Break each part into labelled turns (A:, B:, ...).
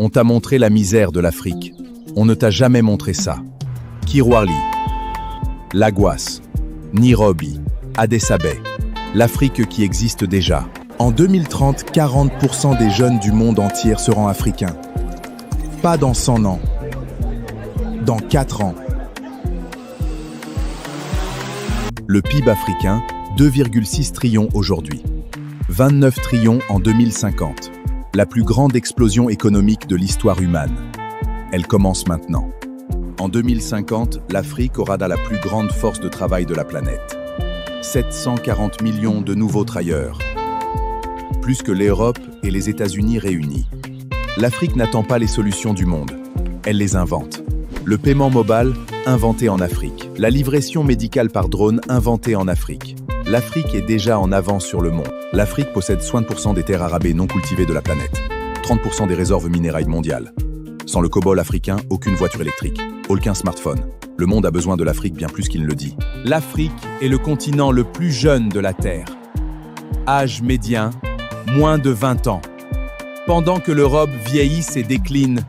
A: On t'a montré la misère de l'Afrique. On ne t'a jamais montré ça. Kirwali, Lagos, Nairobi, Addis Abeba, l'Afrique qui existe déjà. En 2030, 40% des jeunes du monde entier seront africains. Pas dans 100 ans, dans 4 ans. Le PIB africain, 2,6 trillions aujourd'hui. 29 trillions en 2050. La plus grande explosion économique de l'histoire humaine. Elle commence maintenant. En 2050, l'Afrique aura la plus grande force de travail de la planète. 740 millions de nouveaux travailleurs. Plus que l'Europe et les États-Unis réunis. L'Afrique n'attend pas les solutions du monde. Elle les invente. Le paiement mobile, inventé en Afrique. La livraison médicale par drone, inventée en Afrique. L'Afrique est déjà en avance sur le monde. L'Afrique possède 60% des terres arabées non cultivées de la planète. 30% des réserves minérales mondiales. Sans le cobalt africain, aucune voiture électrique. Aucun smartphone. Le monde a besoin de l'Afrique bien plus qu'il ne le dit. L'Afrique est le continent le plus jeune de la Terre. Âge médian, moins de 20 ans. Pendant que l'Europe vieillisse et décline,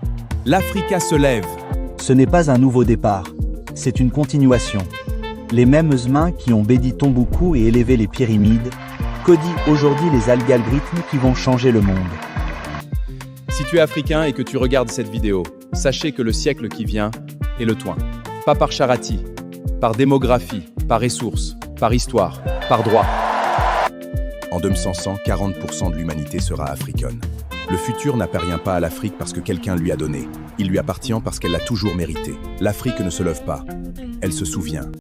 A: l'Afrique se lève.
B: Ce n'est pas un nouveau départ, c'est une continuation. Les mêmes humains qui ont béni Tombouctou et élevé les pyramides, codient aujourd'hui les algorithmes qui vont changer le monde.
A: Si tu es africain et que tu regardes cette vidéo, sachez que le siècle qui vient est le tien. Pas par charati, par démographie, par ressources, par histoire, par droit. En 2100, 40% de l'humanité sera africaine. Le futur n'appartient pas à l'Afrique parce que quelqu'un lui a donné. Il lui appartient parce qu'elle l'a toujours mérité. L'Afrique ne se lève pas. Elle se souvient.